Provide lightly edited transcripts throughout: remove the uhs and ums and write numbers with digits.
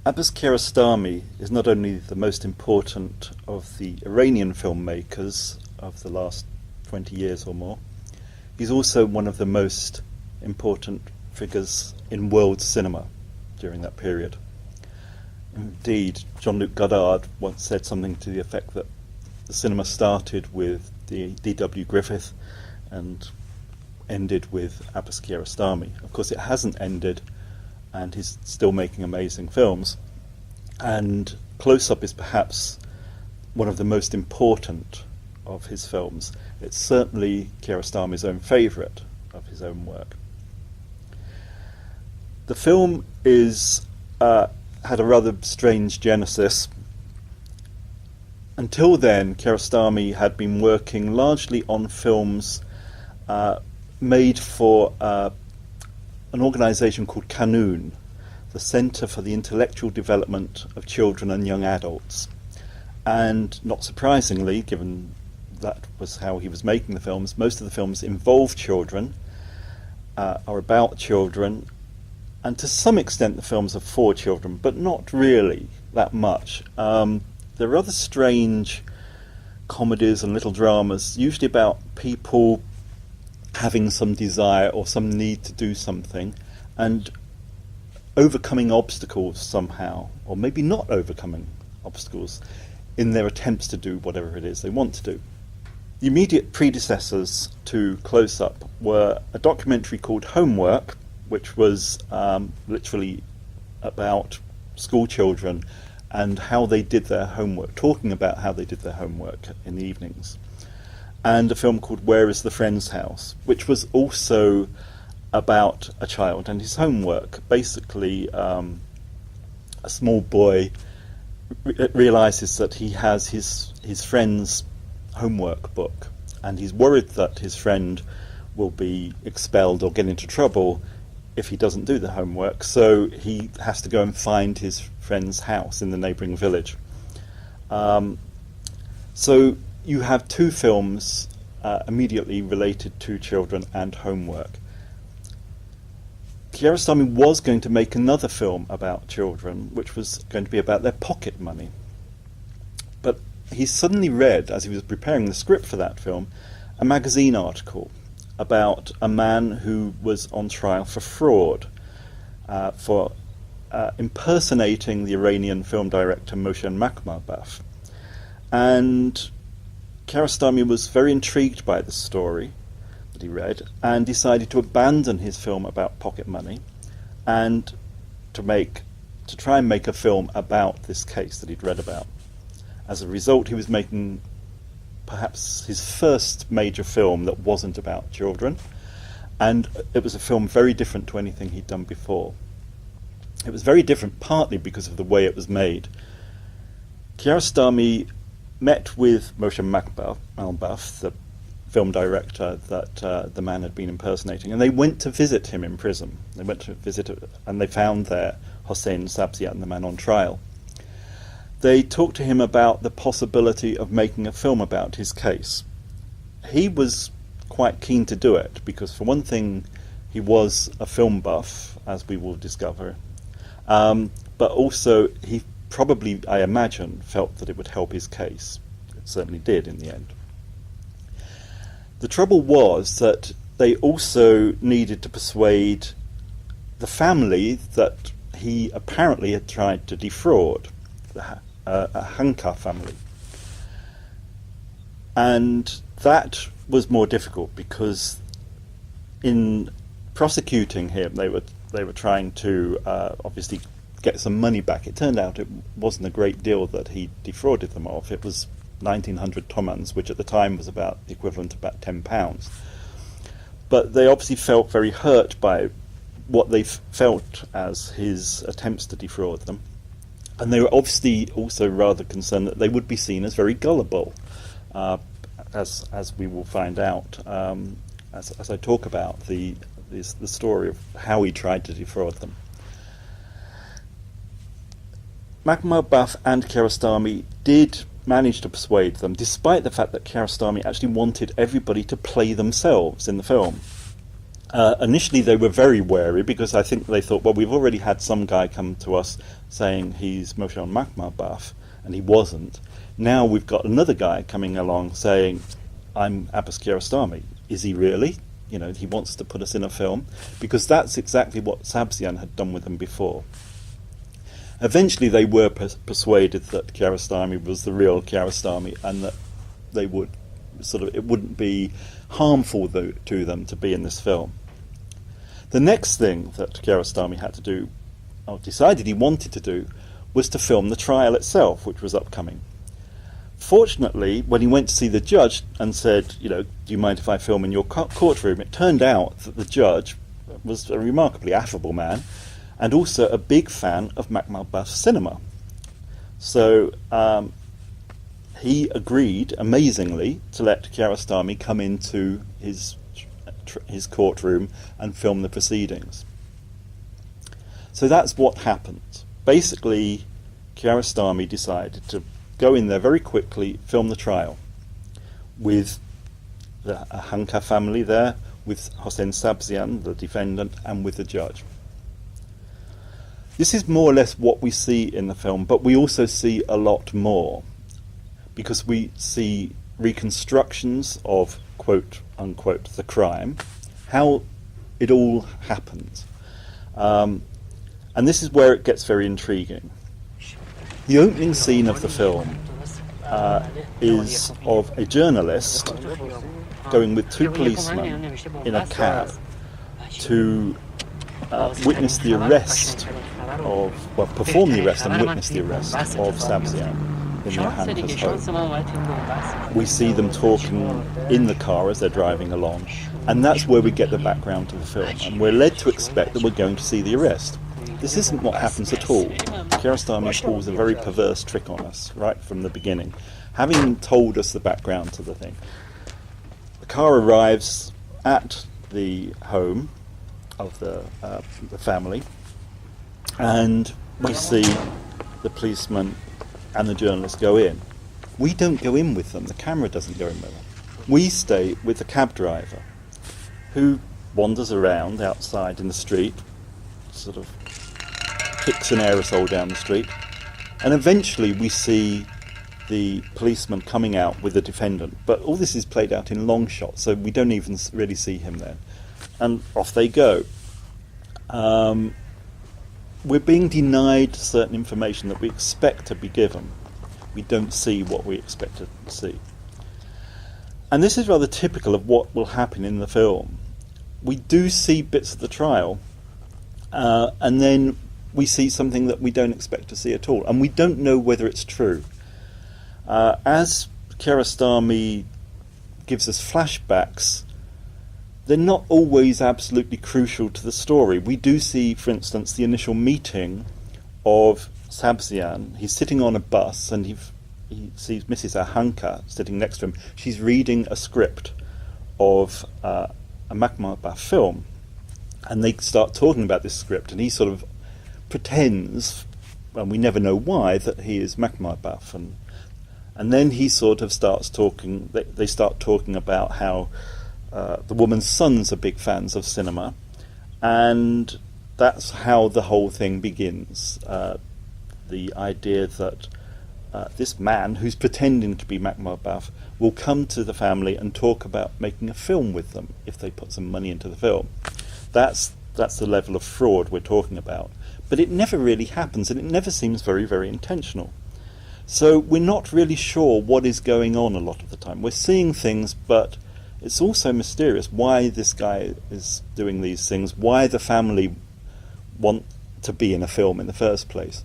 Abbas Kiarostami is not only the most important of the Iranian filmmakers of the last 20 years or more, he's also one of the most important figures in world cinema during that period. Indeed, Jean-Luc Godard once said something to the effect that the cinema started with the D.W. Griffith and ended with Abbas Kiarostami. Of course, it hasn't ended, and he's still making amazing films. And Close Up is perhaps one of the most important of his films. It's certainly Kiarostami's own favourite of his own work. The film had a rather strange genesis. Until then, Kiarostami had been working largely on films made for an organisation called Kanun, the Centre for the Intellectual Development of Children and Young Adults. And not surprisingly, given that was how he was making the films, most of the films involve children, are about children, and to some extent the films are for children, but not really that much. They're rather strange comedies and little dramas, usually about people having some desire or some need to do something and overcoming obstacles somehow, or maybe not overcoming obstacles in their attempts to do whatever it is they want to do. The immediate predecessors to Close Up were a documentary called Homework, which was literally about school children and how they did their homework, talking about how they did their homework in the evenings. And a film called Where is the Friend's House, which was also about a child and his homework. Basically, a small boy realises that he has his friend's homework book, and he's worried that his friend will be expelled or get into trouble if he doesn't do the homework, so he has to go and find his friend's house in the neighbouring village. So you have two films immediately related to children and homework. Kiarostami was going to make another film about children, which was going to be about their pocket money. But he suddenly read, as he was preparing the script for that film, a magazine article about a man who was on trial for fraud, for impersonating the Iranian film director Moshe Makhmalbaf. And Kiarostami was very intrigued by the story that he read and decided to abandon his film about pocket money and to try and make a film about this case that he'd read about. As a result, he was making perhaps his first major film that wasn't about children, and it was a film very different to anything he'd done before. It was very different partly because of the way it was made. Kiarostami met with Moshe Makhmalbaf, the film director that the man had been impersonating, and they went to visit him in prison. They went to visit, and they found there Hossein Sabziat, the man on trial. They talked to him about the possibility of making a film about his case. He was quite keen to do it, because for one thing, he was a film buff, as we will discover, but also he probably, I imagine, felt that it would help his case. It certainly did in the end. The trouble was that they also needed to persuade the family that he apparently had tried to defraud, a Hanka family. And that was more difficult because in prosecuting him, they were trying to obviously get some money back. It turned out it wasn't a great deal that he defrauded them of. It was 1,900 tomans, which at the time was about the equivalent of about £10. But they obviously felt very hurt by what they felt as his attempts to defraud them. And they were obviously also rather concerned that they would be seen as very gullible, as we will find out as I talk about the story of how he tried to defraud them. Makhmalbaf and Kiarostami did manage to persuade them, despite the fact that Kiarostami actually wanted everybody to play themselves in the film. Initially, they were very wary because I think they thought, well, we've already had some guy come to us saying he's Moshe Makhmarbaf, and he wasn't. Now we've got another guy coming along saying, I'm Abbas Kiarostami. Is he really? You know, he wants to put us in a film, because that's exactly what Sabzian had done with them before. Eventually, they were persuaded that Kiarostami was the real Kiarostami, and that they would it wouldn't be harmful to them to be in this film. The next thing that Kiarostami had to do, or decided he wanted to do, was to film the trial itself, which was upcoming. Fortunately, when he went to see the judge and said, you know, do you mind if I film in your courtroom, it turned out that the judge was a remarkably affable man and also a big fan of Makhmarbaf's cinema. So he agreed, amazingly, to let Kiarostami come into his courtroom and film the proceedings. So that's what happened. Basically, Kiarostami decided to go in there very quickly, film the trial, with the Hanka family there, with Hossein Sabzian, the defendant, and with the judge. This is more or less what we see in the film, but we also see a lot more, because we see reconstructions of, quote unquote, the crime, how it all happened. And this is where it gets very intriguing. The opening scene of the film is of a journalist going with two policemen in a cab to witness the arrest perform the arrest and witness the arrest of Sabzian in their Hanka's home. We see them talking in the car as they're driving along, and that's where we get the background to the film, and we're led to expect that we're going to see the arrest. This isn't what happens at all. Kiarostami pulls a very perverse trick on us right from the beginning, having told us the background to the thing. The car arrives at the home of the family, and we see the policeman and the journalist go in. We don't go in with them. The camera doesn't go in with them. We stay with the cab driver, who wanders around outside in the street, sort of kicks an aerosol down the street, and eventually we see the policeman coming out with the defendant. But all this is played out in long shots, so we don't even really see him then. And off they go. We're being denied certain information that we expect to be given. We don't see what we expect to see. And this is rather typical of what will happen in the film. We do see bits of the trial, and then we see something that we don't expect to see at all, and we don't know whether it's true. As Kiarostami gives us flashbacks, they're not always absolutely crucial to the story. We do see, for instance, the initial meeting of Sabzian. He's sitting on a bus, and he sees Mrs. Ahanka sitting next to him. She's reading a script of a Makhmarbaf film, and they start talking about this script, and he sort of pretends, and we never know why, that he is Makhmarbaf, and then he sort of starts talking. They start talking about how the woman's sons are big fans of cinema, and that's how the whole thing begins. The idea that this man, who's pretending to be Makhmarbaf, will come to the family and talk about making a film with them if they put some money into the film. That's the level of fraud we're talking about. But it never really happens, and it never seems very, very intentional. So we're not really sure what is going on a lot of the time. We're seeing things, but it's also mysterious why this guy is doing these things, why the family want to be in a film in the first place.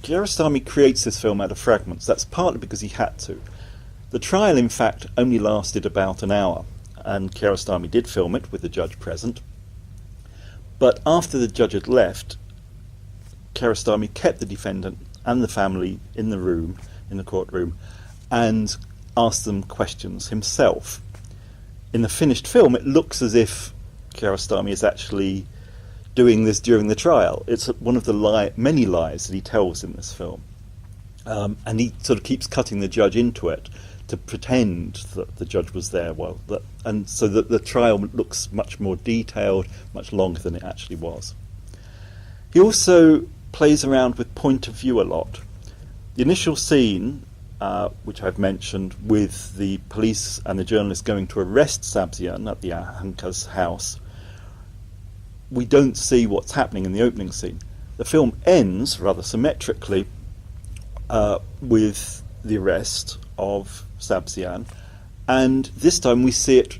Kiarostami creates this film out of fragments. That's partly because he had to. The trial, in fact, only lasted about an hour, and Kiarostami did film it with the judge present. But after the judge had left, Kiarostami kept the defendant and the family in the room, in the courtroom, and asked them questions himself. In the finished film, it looks as if Kiarostami is actually doing this during the trial. It's one of the many lies that he tells in this film. And he sort of keeps cutting the judge into it to pretend that the judge was there, and so that the trial looks much more detailed, much longer than it actually was. He also plays around with point of view a lot. The initial scene, which I've mentioned, with the police and the journalist going to arrest Sabzian at the Ahanka's house, we don't see what's happening in the opening scene. The film ends rather symmetrically with the arrest of Sabzian, and this time we see it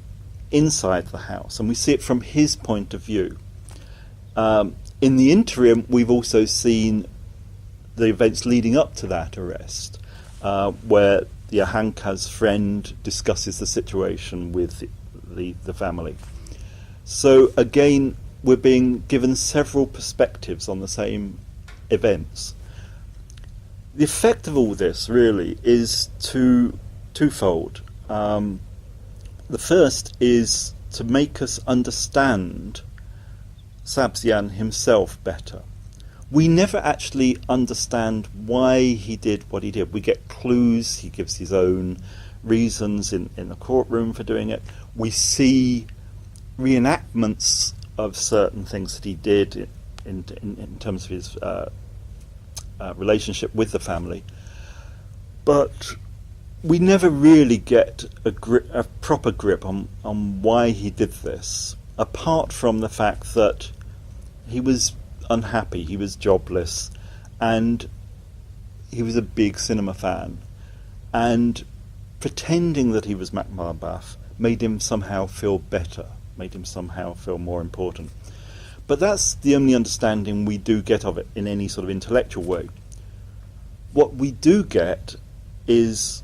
inside the house, and we see it from his point of view. In the interim, we've also seen the events leading up to that arrest, where the Ahanka's friend discusses the situation with the family. So again, we're being given several perspectives on the same events. The effect of all this really is twofold. The first is to make us understand Sabzian himself better. We never actually understand why he did what he did. We get clues, he gives his own reasons in the courtroom for doing it. We see reenactments of certain things that he did in terms of his relationship with the family. But we never really get a proper grip on why he did this, apart from the fact that he was unhappy, he was jobless, and he was a big cinema fan. And pretending that he was Macmahon made him somehow feel better, made him somehow feel more important. But that's the only understanding we do get of it in any sort of intellectual way. What we do get is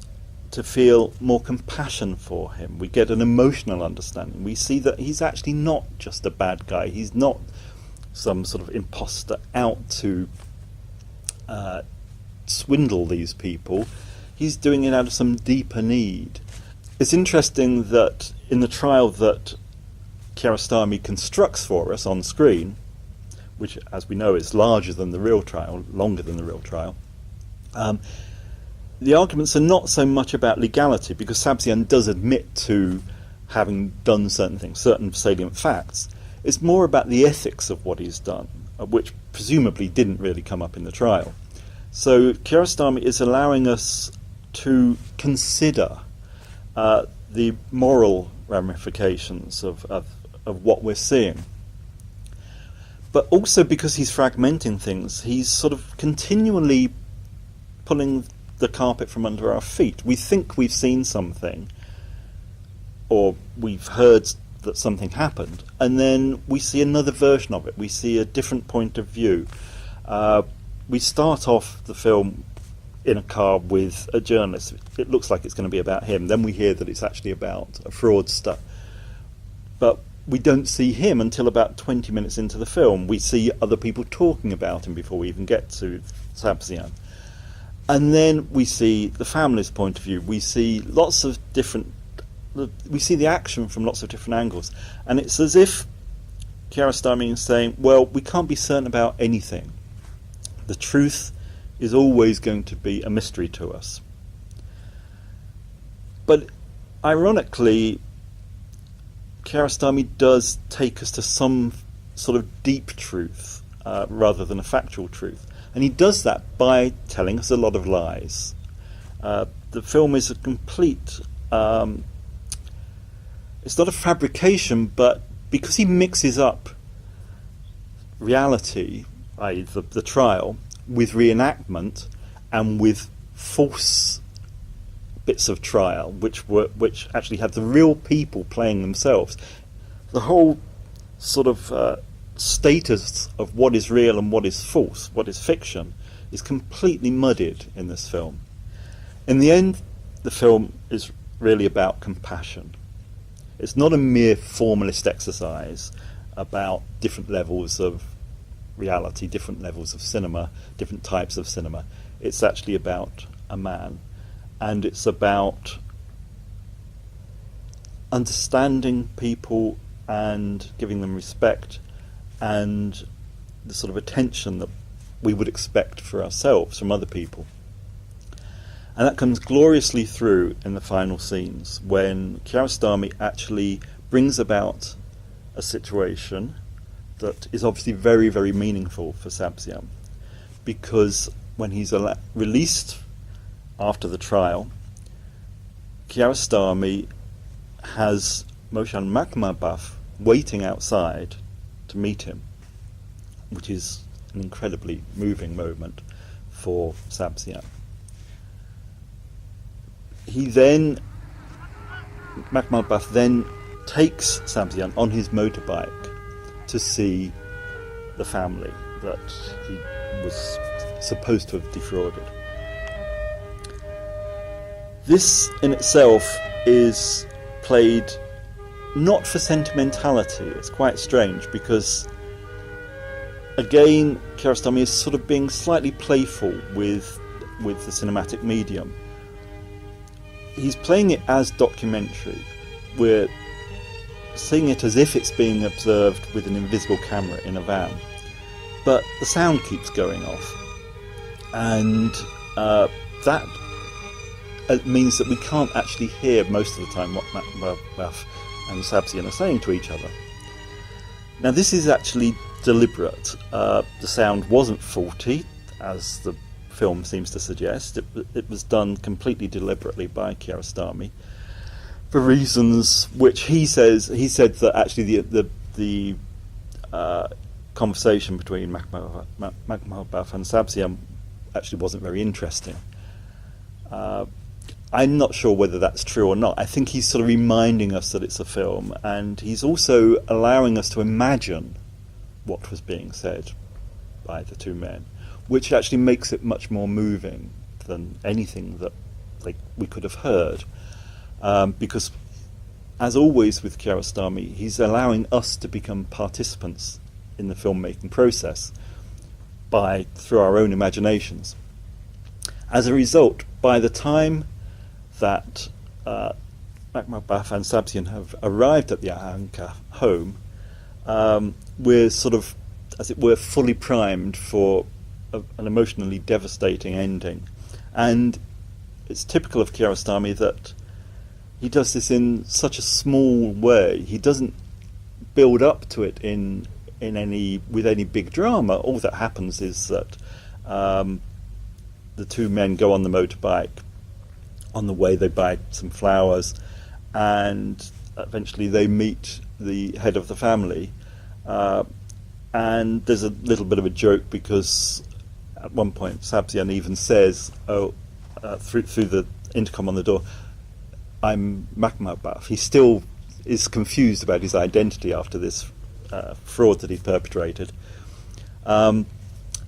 to feel more compassion for him. We get an emotional understanding. We see that he's actually not just a bad guy. He's not some sort of imposter out to swindle these people. He's doing it out of some deeper need. It's interesting that in the trial that Kiarostami constructs for us on screen, which, as we know, is larger than the real trial, longer than the real trial, the arguments are not so much about legality, because Sabzian does admit to having done certain things, certain salient facts. It's more about the ethics of what he's done, which presumably didn't really come up in the trial. So Kiarostami is allowing us to consider the moral ramifications of what we're seeing. But also, because he's fragmenting things, he's sort of continually pulling the carpet from under our feet. We think we've seen something, or we've heard that something happened, and then we see another version of it. We see a different point of view. We start off the film in a car with a journalist. It looks like it's going to be about him. Then we hear that it's actually about a fraudster. But we don't see him until about 20 minutes into the film. We see other people talking about him before we even get to Sabzian. And then we see the family's point of view. We see lots of different... We see the action from lots of different angles. And it's as if Kiarostami is saying, well, we can't be certain about anything. The truth is always going to be a mystery to us. But ironically, Kiarostami does take us to some sort of deep truth rather than a factual truth. And he does that by telling us a lot of lies. The film is a complete... it's not a fabrication, but because he mixes up reality, i.e. the trial, with reenactment and with false bits of trial, which actually had the real people playing themselves, the whole sort of status of what is real and what is false, what is fiction, is completely muddied in this film. In the end, the film is really about compassion. It's not a mere formalist exercise about different levels of reality, different levels of cinema, different types of cinema. It's actually about a man, and it's about understanding people and giving them respect and the sort of attention that we would expect for ourselves from other people. And that comes gloriously through in the final scenes when Kiarostami actually brings about a situation that is obviously very, very meaningful for Sabzian, because when he's released after the trial, Kiarostami has Moshan Makhmalbaf waiting outside to meet him, which is an incredibly moving moment for Sabzian. Makhmalbaf then takes Sabzian on his motorbike to see the family that he was supposed to have defrauded. This in itself is played not for sentimentality. It's quite strange because, again, Kiarostami is sort of being slightly playful with the cinematic medium. He's playing it as documentary. We're seeing it as if it's being observed with an invisible camera in a van. But the sound keeps going off. And that means that we can't actually hear most of the time what Makhmalbaf and Sabzian are saying to each other. Now this is actually deliberate. The sound wasn't faulty, as the film seems to suggest. It was done completely deliberately by Kiarostami for reasons which he said that actually the conversation between Makhmalbaf and Sabzian actually wasn't very interesting. I'm not sure whether that's true or not. I think he's sort of reminding us that it's a film, and he's also allowing us to imagine what was being said by the two men, which actually makes it much more moving than anything that we could have heard. Because, as always with Kiarostami, he's allowing us to become participants in the filmmaking process through our own imaginations. As a result, by the time that Makhmalbaf and Sabzian have arrived at the Ahanka home, we're sort of, as it were, fully primed for an emotionally devastating ending. And it's typical of Kiarostami that he does this in such a small way. He doesn't build up to it with any big drama. All that happens is that the two men go on the motorbike. On the way they buy some flowers, and eventually they meet the head of the family. And there's a little bit of a joke because at one point Sabzian even says, through the intercom on the door, "I'm Makhmalbaf." He still is confused about his identity after this fraud that he's perpetrated. And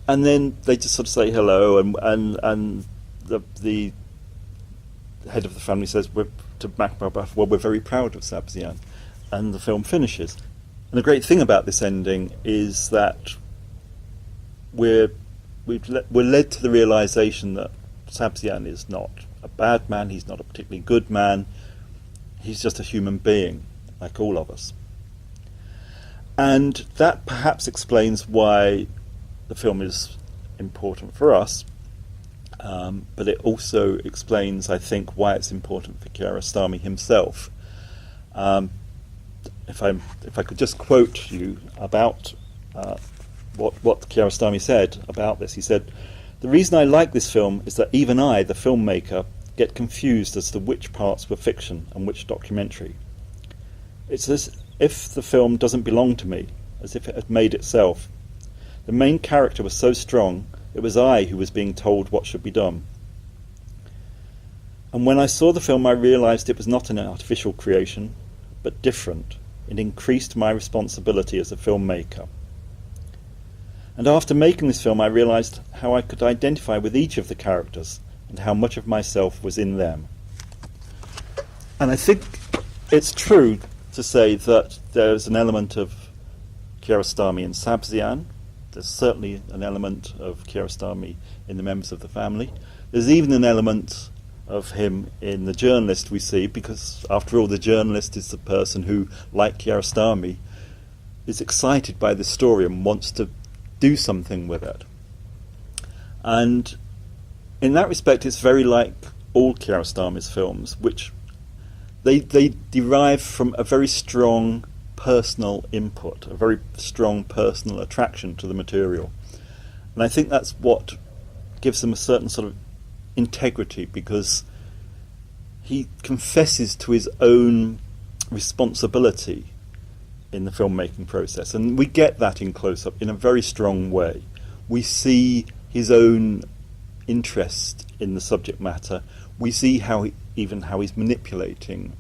then they just sort of say hello, and the head of the family says to Makhmalbaf, "Well, we're very proud of Sabzian," and the film finishes. And the great thing about this ending is that we're led to the realization that Sabzian is not a bad man, he's not a particularly good man, he's just a human being, like all of us. And that perhaps explains why the film is important for us, but it also explains, I think, why it's important for Kiarostami himself. If I could just quote you about what Kiarostami said about this. He said, "The reason I like this film is that even I, the filmmaker, get confused as to which parts were fiction and which documentary. It's as if the film doesn't belong to me, as if it had made itself. The main character was so strong, it was I who was being told what should be done. And when I saw the film, I realised it was not an artificial creation, but different. It increased my responsibility as a filmmaker. And after making this film, I realised how I could identify with each of the characters and how much of myself was in them." And I think it's true to say that there's an element of Kiarostami in Sabzian. There's certainly an element of Kiarostami in the members of the family. There's even an element of him in the journalist we see, because after all, the journalist is the person who, like Kiarostami, is excited by the story and wants to do something with it. And in that respect, it's very like all Kiarostami's films, which they derive from a very strong personal input, a very strong personal attraction to the material. And I think that's what gives them a certain sort of integrity, because he confesses to his own responsibility in the filmmaking process. And we get that in close-up in a very strong way. We see his own interest in the subject matter. We see how he's manipulating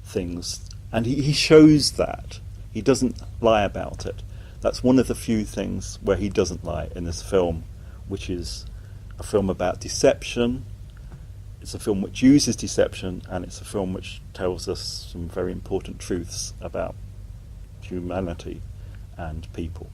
things. And he shows that. He doesn't lie about it. That's one of the few things where he doesn't lie in this film, which is a film about deception. It's a film which uses deception, and it's a film which tells us some very important truths about humanity and people.